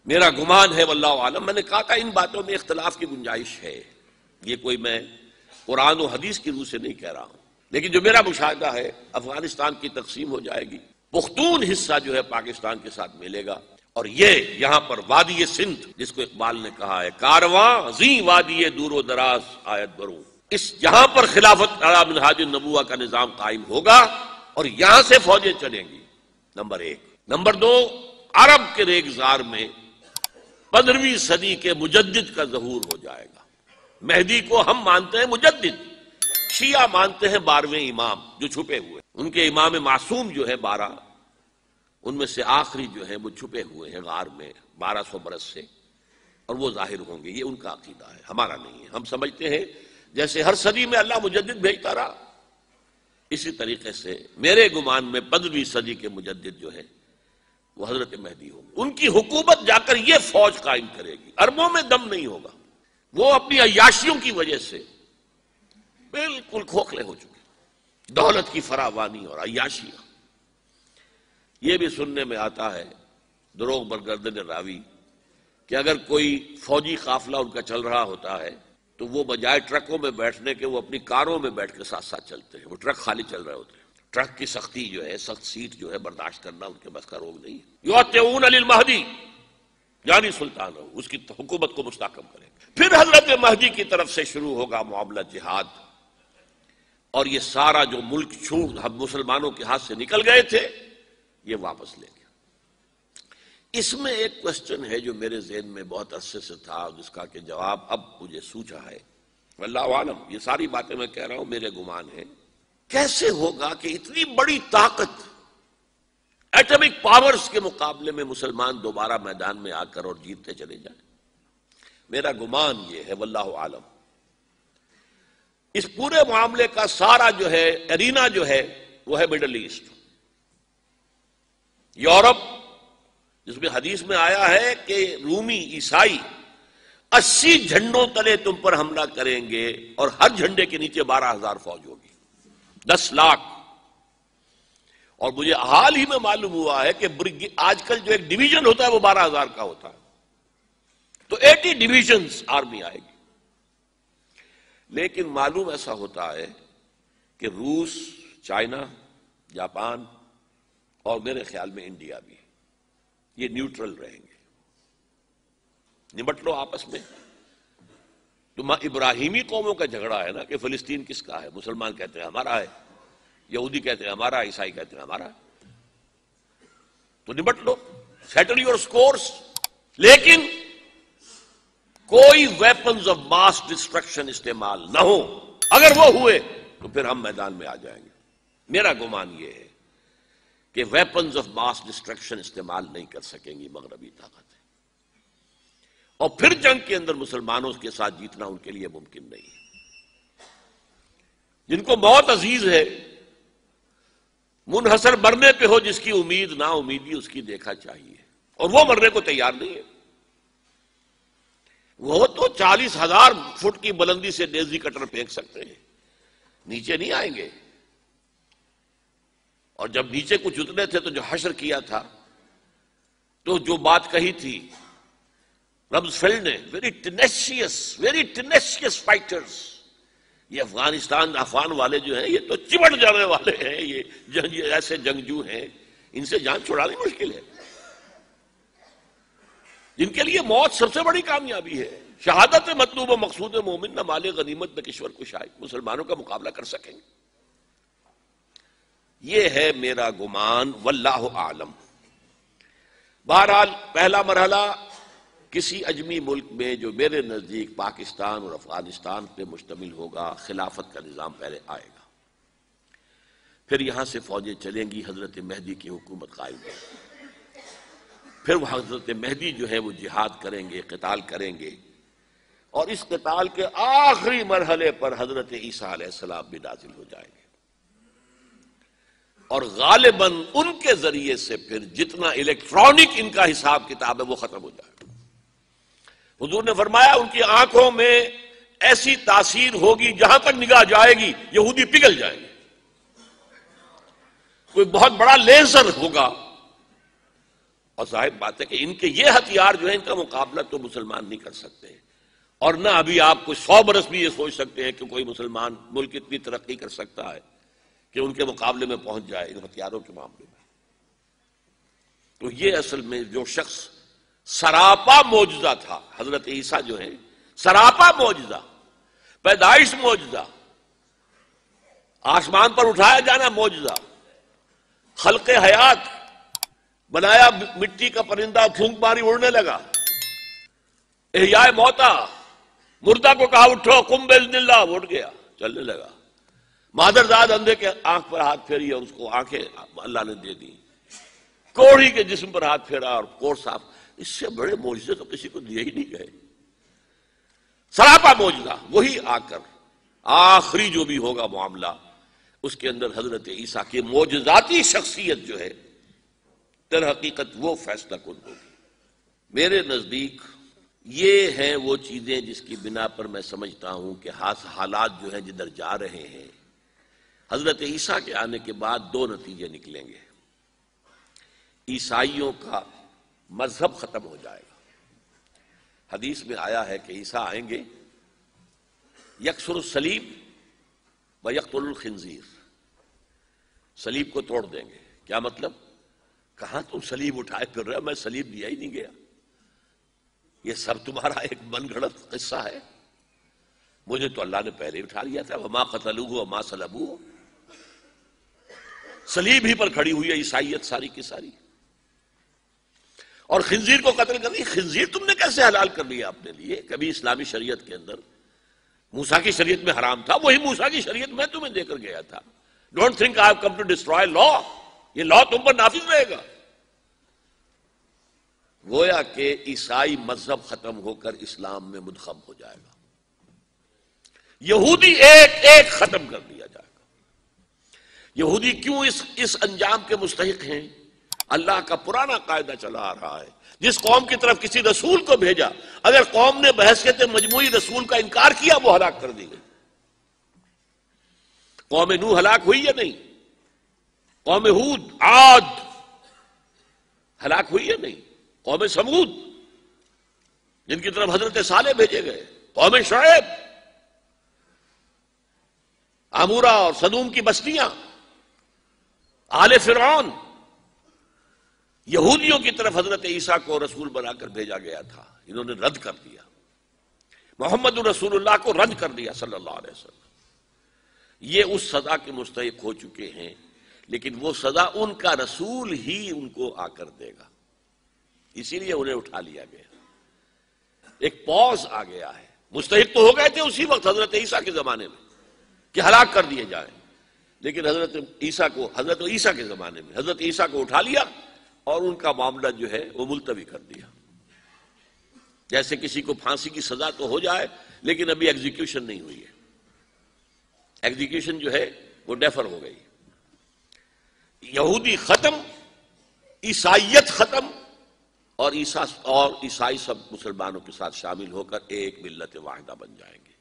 میرا گمان ہے واللہ عالم، میں نے کہا تھا ان باتوں میں اختلاف کی گنجائش ہے، یہ کوئی میں قرآن و حدیث کی روح سے نہیں کہہ رہا ہوں، لیکن جو میرا مشاہدہ ہے افغانستان کی تقسیم ہو جائے گی، پختون حصہ جو ہے پاکستان کے ساتھ ملے گا، اور یہ یہاں پر وادی سندھ جس کو اقبال نے کہا ہے کارواں زیں وادی دور و دراز آیت بروں، اس یہاں پر خلافت علی منہاج النبوہ کا نظام قائم ہوگا اور یہاں سے فوجیں چلیں گی، نمبر ایک۔ نمبر دو، عرب کے ریگزار میں 15ویں صدی کے مجدد کا ظہور ہو جائے گا۔ مہدی کو ہم مانتے ہیں مجدد، شیعہ مانتے ہیں 12ویں امام جو چھپے ہوئے، ان کے امام معصوم جو ہے 12، ان میں سے آخری جو ہے وہ چھپے ہوئے ہیں غار میں 1200 برس سے، اور وہ ظاہر ہوں گے، یہ ان کا عقیدہ ہے، ہمارا نہیں ہے۔ ہم سمجھتے ہیں جیسے ہر صدی میں اللہ مجدد بھیجتا رہا، اسی طریقے سے میرے گمان میں 15ویں صدی کے مجدد جو ہے وہ حضرت مہدی ہوگی، ان کی حکومت جا کر یہ فوج قائم کرے گی، عربوں میں دم نہیں ہوگا، وہ اپنی عیاشیوں کی وجہ سے بالکل کھوکھلے ہو چکے، دولت کی فراوانی اور عیاشیاں۔ یہ بھی سننے میں آتا ہے دروغ برگردن راوی کہ اگر کوئی فوجی قافلہ ان کا چل رہا ہوتا ہے تو وہ بجائے ٹرکوں میں بیٹھنے کے وہ اپنی کاروں میں بیٹھ کے ساتھ ساتھ چلتے ہیں، وہ ٹرک خالی چل رہے ہوتے ہیں، ٹرک کی سختی جو ہے، سخت سیٹ جو ہے برداشت کرنا ان کے بس کا روگ نہیں ہے۔ یعطئون للمہدی یعنی سلطان ہو، اس کی حکومت کو مستحکم کریں گے۔ پھر حضرت مہدی کی طرف سے شروع ہوگا معاملہ جہاد، اور یہ سارا جو ملک چھوٹ ہم مسلمانوں کے ہاتھ سے نکل گئے تھے یہ واپس لے گیا۔ اس میں ایک کوسچن ہے جو میرے ذہن میں بہت عرصے سے تھا، جس کا کہ جواب اب مجھے سوچا ہے، واللہ عالم، یہ ساری باتیں میں کہہ رہا ہوں میرے گمان ہے، کیسے ہوگا کہ اتنی بڑی طاقت ایٹمک پاورز کے مقابلے میں مسلمان دوبارہ میدان میں آ کر اور جیتتے چلے جائیں؟ میرا گمان یہ ہے واللہ عالم، اس پورے معاملے کا سارا جو ہے ارینا جو ہے وہ ہے مڈل ایسٹ، یورپ، جس میں حدیث میں آیا ہے کہ رومی عیسائی 80 جھنڈوں تلے تم پر حملہ کریں گے اور ہر جھنڈے کے نیچے 12,000 فوج ہوگی، 10 لاکھ۔ اور مجھے حال ہی میں معلوم ہوا ہے کہ آج کل جو ایک ڈویژن ہوتا ہے وہ 12,000 کا ہوتا ہے، تو 80 ڈویژنز آرمی آئے گی۔ لیکن معلوم ایسا ہوتا ہے کہ روس، چائنا، جاپان اور میرے خیال میں انڈیا بھی یہ نیوٹرل رہیں گے، نمٹ لو آپس میں۔ تو ابراہیمی قوموں کا جھگڑا ہے نا کہ فلسطین کس کا ہے، مسلمان کہتے ہیں ہمارا ہے، یہودی کہتے ہیں ہمارا، عیسائی کہتے ہیں ہمارا، تو نمٹ لو، سیٹل یور سکورز۔ لیکن کوئی ویپنز آف ماس ڈسٹرکشن استعمال نہ ہو، اگر وہ ہوئے تو پھر ہم میدان میں آ جائیں گے۔ میرا گمان یہ ہے کہ ویپنز آف ماس ڈسٹرکشن استعمال نہیں کر سکیں گی مغربی طاقتیں، اور پھر جنگ کے اندر مسلمانوں کے ساتھ جیتنا ان کے لیے ممکن نہیں ہے۔ جن کو موت عزیز ہے، منحصر مرنے پہ ہو جس کی امید، نا امیدی اس کی دیکھا چاہیے، اور وہ مرنے کو تیار نہیں ہے۔ وہ تو 40,000 فٹ کی بلندی سے ڈیزی کٹر پھینک سکتے ہیں، نیچے نہیں آئیں گے۔ اور جب نیچے کچھ اتنے تھے تو جو حشر کیا تھا، تو جو بات کہی تھی رمزفیلڈ نے، ویری ٹینیشیس فائٹرز، یہ افغان والے جو ہیں یہ تو چمٹ جانے والے ہیں، یہ ایسے جنگجو ہیں، ان سے جان چھڑانی مشکل ہے، جن کے لیے موت سب سے بڑی کامیابی ہے۔ شہادت مطلوب و مقصود مومن نہ مال غنیمت نہ کشور کشائی، مسلمانوں کا مقابلہ کر سکیں گے، یہ ہے میرا گمان، واللہ اعلم۔ بہرحال پہلا مرحلہ کسی اجمی ملک میں جو میرے نزدیک پاکستان اور افغانستان پہ مشتمل ہوگا، خلافت کا نظام پہلے آئے گا، پھر یہاں سے فوجیں چلیں گی، حضرت مہدی کی حکومت قائم ہوگی، پھر وہ حضرت مہدی جو ہے وہ جہاد کریں گے، قتال کریں گے، اور اس قتال کے آخری مرحلے پر حضرت عیسیٰ علیہ السلام بھی نازل ہو جائیں گے، اور غالباً ان کے ذریعے سے پھر جتنا الیکٹرانک ان کا حساب کتاب ہے وہ ختم ہو جائے گا۔ حضور نے فرمایا ان کی آنکھوں میں ایسی تاثیر ہوگی، جہاں تک نگاہ جائے گی یہودی پگھل جائیں گے، کوئی بہت بڑا لیزر ہوگا اور ظاہر بات ہے کہ ان کے یہ ہتھیار جو ہے ان کا مقابلہ تو مسلمان نہیں کر سکتے، اور نہ ابھی آپ کو 100 برس بھی یہ سوچ سکتے ہیں کہ کوئی مسلمان ملک اتنی ترقی کر سکتا ہے کہ ان کے مقابلے میں پہنچ جائے ان ہتھیاروں کے معاملے میں۔ تو یہ اصل میں جو شخص سراپا معجزہ تھا، حضرت عیسیٰ جو ہے سراپا معجزہ، پیدائش معجزہ، آسمان پر اٹھایا جانا معجزہ، خلق حیات، بنایا مٹی کا پرندہ، پھونک ماری اڑنے لگا، احیاء موتا، مردہ کو کہا اٹھو قم باذن اللہ، وہ اٹھ گیا چلنے لگا، مادرزاد اندھے کے آنکھ پر ہاتھ پھیری اور اس کو آنکھیں اللہ نے دے دی، کوڑھی کے جسم پر ہاتھ پھیرا اور کوڑ صاف۔ اس سے بڑے معجزے تو کسی کو دیے ہی نہیں گئے، سراپا معجزہ۔ وہی آ کر آخری جو بھی ہوگا معاملہ، اس کے اندر حضرت عیسیٰ کی معجزاتی شخصیت جو ہے در حقیقت وہ فیصلہ کن ہوگی۔ میرے نزدیک یہ ہیں وہ چیزیں جس کی بنا پر میں سمجھتا ہوں کہ حالات جو ہیں جدھر جا رہے ہیں، حضرت عیسیٰ کے آنے کے بعد 2 نتیجے نکلیں گے۔ عیسائیوں کا مذہب ختم ہو جائے گا۔ حدیث میں آیا ہے کہ عیسیٰ آئیں گے، یکسر الصلیب و یقتل الخنزیر، صلیب کو توڑ دیں گے۔ کیا مطلب؟ کہاں تم صلیب اٹھائے پھر رہے ہو؟ میں صلیب دیا ہی نہیں گیا، یہ سب تمہارا ایک من گھڑت قصہ ہے، مجھے تو اللہ نے پہلے ہی اٹھا لیا تھا۔ وما قتلوہ وما صلبوہ، صلیب ہی پر کھڑی ہوئی ہے عیسائیت ساری کی ساری۔ اور خنزیر کو قتل کر دی، خنزیر تم نے کیسے حلال کر لیا اپنے لیے؟ کبھی اسلامی شریعت کے اندر موسیٰ کی شریعت میں حرام تھا، وہی موسیٰ کی شریعت میں تمہیں دے کر گیا تھا۔ Don't think I have come to destroy law, یہ لا تم پر نافذ رہے گا۔ گویا کہ عیسائی مذہب ختم ہو کر اسلام میں منتخب ہو جائے گا، یہودی ایک ایک ختم کر دیا جائے گا۔ یہودی کیوں اس انجام کے مستحق ہیں؟ اللہ کا پرانا قاعدہ چلا آ رہا ہے، جس قوم کی طرف کسی رسول کو بھیجا، اگر قوم نے بحیثیت مجموعی رسول کا انکار کیا، وہ ہلاک کر دی گئی۔ قوم نوح ہلاک ہوئی یا نہیں؟ قوم ہود، عاد ہلاک ہوئی یا نہیں؟ قوم سمود جن کی طرف حضرت صالح بھیجے گئے، قوم شعیب، عمورہ اور صدوم کی بستیاں، آل فرعون، یہودیوں کی طرف حضرت عیسیٰ کو رسول بنا کر بھیجا گیا تھا، انہوں نے رد کر دیا، محمد رسول اللہ کو رد کر دیا صلی اللہ علیہ وسلم۔ یہ اس سزا کے مستحق ہو چکے ہیں، لیکن وہ سزا ان کا رسول ہی ان کو آ کر دے گا، اسی لیے انہیں اٹھا لیا گیا۔ ایک پوز آ گیا ہے، مستحق تو ہو گئے تھے اسی وقت حضرت عیسیٰ کے زمانے میں کہ ہلاک کر دیے جائیں، لیکن حضرت عیسیٰ کے زمانے میں حضرت عیسیٰ کو اٹھا لیا اور ان کا معاملہ جو ہے وہ ملتوی کر دیا۔ جیسے کسی کو پھانسی کی سزا تو ہو جائے لیکن ابھی ایگزیکیوشن نہیں ہوئی ہے، ایگزیکیوشن جو ہے وہ ڈیفر ہو گئی۔ یہودی ختم، عیسائیت ختم، اور عیسائی سب مسلمانوں کے ساتھ شامل ہو کر ایک ملت واحدہ بن جائیں گے۔